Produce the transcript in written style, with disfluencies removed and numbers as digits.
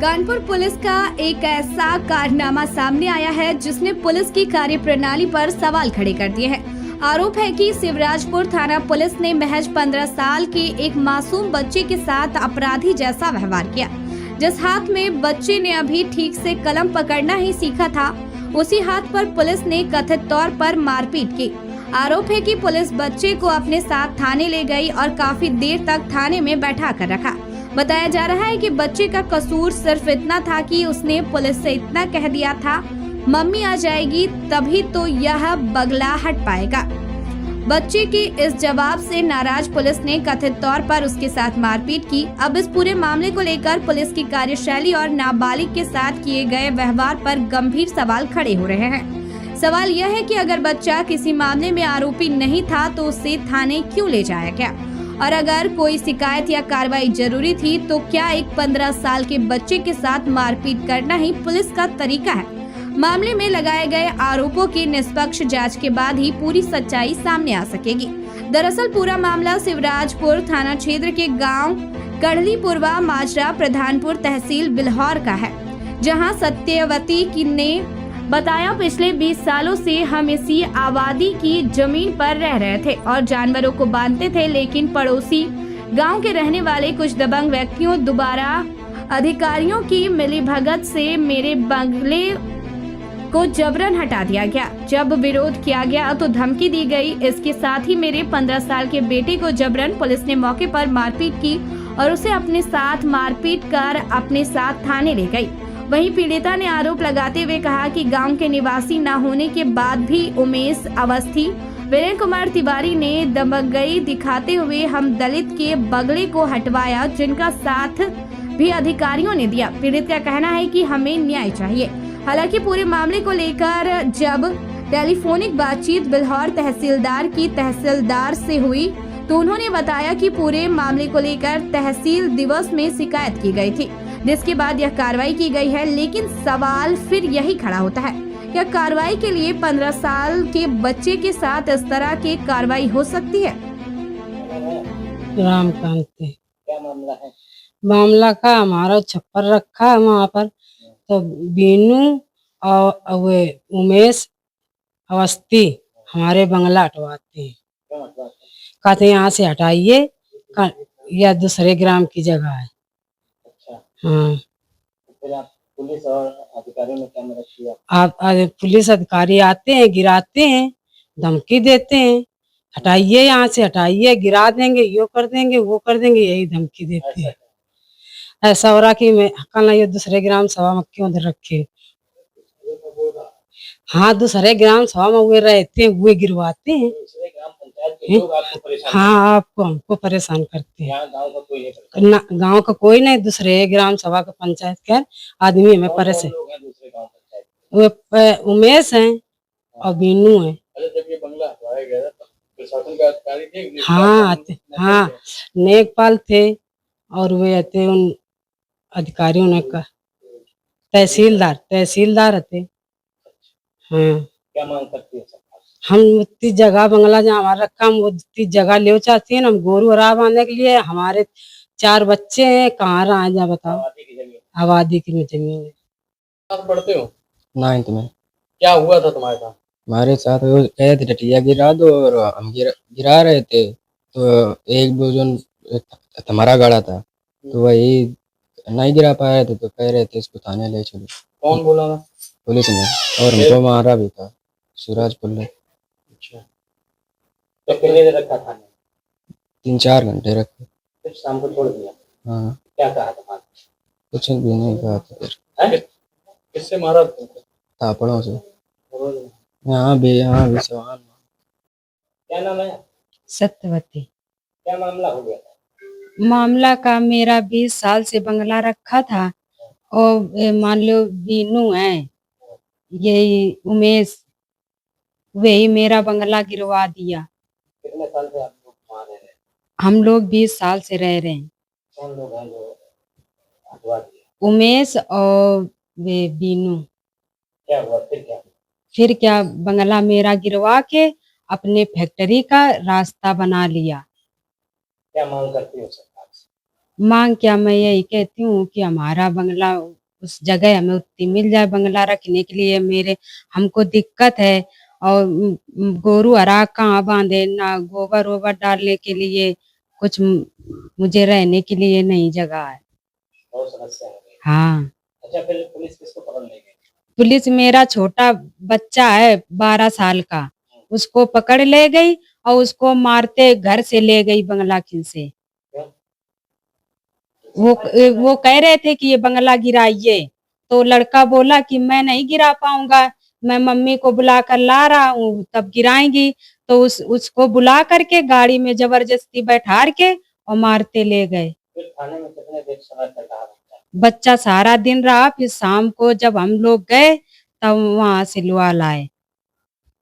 Kanpur police का एक ऐसा कारनामा सामने आया है जिसने पुलिस की कार्यप्रणाली पर सवाल खड़े कर दिए हैं। आरोप है कि शिवराजपुर थाना पुलिस ने महज 15 साल के एक मासूम बच्चे के साथ अपराधी जैसा व्यवहार किया। जिस हाथ में बच्चे ने अभी ठीक से कलम पकड़ना ही सीखा था, उसी हाथ पर पुलिस ने कथित तौर पर मारपीट की। आरोप है कि पुलिस बच्चे को अपने साथ थाने ले गई और काफी देर तक थाने में बैठा कर रखा। बताया जा रहा है कि बच्चे का कसूर सिर्फ इतना था कि उसने पुलिस से इतना कह दिया था, मम्मी आ जाएगी तभी तो यह बगला हट पाएगा। बच्चे के इस जवाब से नाराज पुलिस ने कथित तौर पर उसके साथ मारपीट की। अब इस पूरे मामले को लेकर पुलिस की कार्यशैली और नाबालिग के साथ किए गए व्यवहार पर गंभीर सवाल खड़े हो रहे हैं। सवाल यह है कि अगर बच्चा किसी मामले में आरोपी नहीं था तो उसे थाने क्यों ले जाया गया, और अगर कोई शिकायत या कार्रवाई जरूरी थी तो क्या एक 15 साल के बच्चे के साथ मारपीट करना ही पुलिस का तरीका है? मामले में लगाए गए आरोपों की निष्पक्ष जांच के बाद ही पूरी सच्चाई सामने आ सकेगी। दरअसल पूरा मामला शिवराजपुर थाना क्षेत्र के गांव कढ़लीपुरवा माजरा प्रधानपुर तहसील बिल्हौर का है, जहां सत्यवती की ने बताया पिछले 20 सालों से हम इसी आबादी की जमीन पर रह रहे थे और जानवरों को बांधते थे, लेकिन पड़ोसी गांव के रहने वाले कुछ दबंग व्यक्तियों दोबारा अधिकारियों की मिलीभगत से मेरे बंगले को जबरन हटा दिया गया। जब विरोध किया गया तो धमकी दी गई। इसके साथ ही मेरे 15 साल के बेटे को जबरन पुलिस ने मौके पर मारपीट की और उसे अपने साथ मारपीट कर अपने साथ थाने ले गई। वहीं पीड़िता ने आरोप लगाते हुए कहा कि गांव के निवासी न होने के बाद भी उमेश अवस्थी, वीरेंद्र कुमार तिवारी ने दबंगई दिखाते हुए हम दलित के बगले को हटवाया, जिनका साथ भी अधिकारियों ने दिया। पीड़ित का कहना है कि हमें न्याय चाहिए। हालांकि पूरे मामले को लेकर जब टेलीफोनिक बातचीत बिल्हौर तहसीलदार से हुई तो उन्होंने बताया कि पूरे मामले को लेकर तहसील दिवस में शिकायत की गई थी, जिसके बाद यह कार्रवाई की गई है। लेकिन सवाल फिर यही खड़ा होता है, क्या कार्रवाई के लिए 15 साल के बच्चे के साथ इस तरह की कार्रवाई हो सकती है? रामकांत क्या मामला है? मामला का हमारा छप्पर रखा है वहाँ पर, तो बीनू और वे उमेश अवस्थी हमारे बंगला हटवाते हैं। क्यों हटवाते हैं? कहते हैं यहाँ से हटाइए, या दूसरे ग्राम की जगह है। अच्छा, हाँ, फिर आप पुलिस और अधिकारियों ने क्या मदद किया? आप पुलिस अधिकारी आते हैं, गिराते हैं, धमकी देते हैं, हटाइए यहाँ से, हटाइए, गिरा देंगे, यो कर देंगे, वो कर देंगे, यही धमकी देते हैं। ऐसा हो रहा कि मैं कल ये दूसरे ग्राम सभा में क्यों रखे। हाँ, दूसरे ग्राम सभा में वे रहते हैं, वे गिरवाते हैं। दूसरे ग्राम पंचायत के लोग आपको परेशान हाँ, आपको हमको परेशान करते हैं। यहाँ गांव का कोई नहीं परेशान? ना, गांव का कोई नहीं, दूसरे ग्राम सभा का पंचायत के आदमी हमें परेशान। लोग हैं दूसरे गांव पंचायत? वे उमेश हैं और बीनू है। जब ये बंगला हटवाया गया तो प्रशासन का अधिकारी थे? हाँ, नेकपाल थे और वे थे उन अधिकारियों ने का तहसीलदार थे। हाँ, क्या मांग करती है सरकार? हम उतनी जगह बंगला जहाँ हमारा रखा, हम उतनी जगह ले चाहते हैं। हम गोरू हरा बांधने के लिए, हमारे 4 बच्चे हैं, कहाँ रहा जा बताओ। आबादी की जमीन है। आप पढ़ते हो? 9th में। क्या हुआ था तुम्हारे साथ? हमारे साथ वो कहे थे टटिया गिरा दो, और हम गिरा रहे थे तो एक दो जन हमारा गाड़ा था तो वही नहीं गिरा पा रहे थे, तो कह रहे थे इसको थाने ले चलो। कौन बोला था? पुलिस ने, और हमको मारा भी था शिवराजपुर ने। अच्छा, तो कितने देर रखा था? 3-4 घंटे रखे। फिर शाम को छोड़ दिया? हाँ, क्या कहा था? कुछ भी नहीं कहा था। फिर किससे मारा तुमको? थापड़ों से। यहाँ भी सवाल। क्या नाम है? सत्यवती। क्या मामला हो गया था? मामला का मेरा 20 साल से बंगला रखा था और मान लो बीनू है, यही उमेश, वही मेरा बंगला गिरवा दिया। कितने साल से आप लोग वहाँ रह रहे हैं? हम लोग 20 साल से रह रहे हैं। कौन लोग हैं जो हटवा दिए? उमेश और वे बीनू। क्या हुआ फिर? क्या फिर क्या, बंगला मेरा गिरवा के अपने फैक्ट्री का रास्ता बना लिया। क्या मांग करती हो सरकार से? मांग क्या, मैं यही कहती हूँ कि हमारा बंगला उस जगह हमें उतनी मिल जाए बंगला रखने के लिए। मेरे हमको दिक्कत है और गोरू हरा कहाँ बांधे, ना गोबर वोबर डालने के लिए कुछ मुझे रहने के लिए नहीं जगह है। बहुत समस्या हो गई। हाँ, अच्छा, फिर पुलिस किसको पकड़ ले गई? पुलिस मेरा छोटा बच्चा है 12 साल का, उसको पकड़ ले गई और उसको मारते घर से ले गई बंगला खिंसे। क्यों? वो कह रहे थे कि ये बंगला गिराइए, तो लड़का बोला कि मैं नहीं गिरा पाऊंगा, मैं मम्मी को बुला कर ला रहा हूँ तब गिराएंगी। तो उसको बुला करके गाड़ी में जबरदस्ती बैठार के और मारते ले गए। फिर थाने में कितने देर समय तक रहा बच्चा? बच्चा सारा दिन रहा, फिर शाम को जब हम लोग गए तब वहां से लुआ लाए।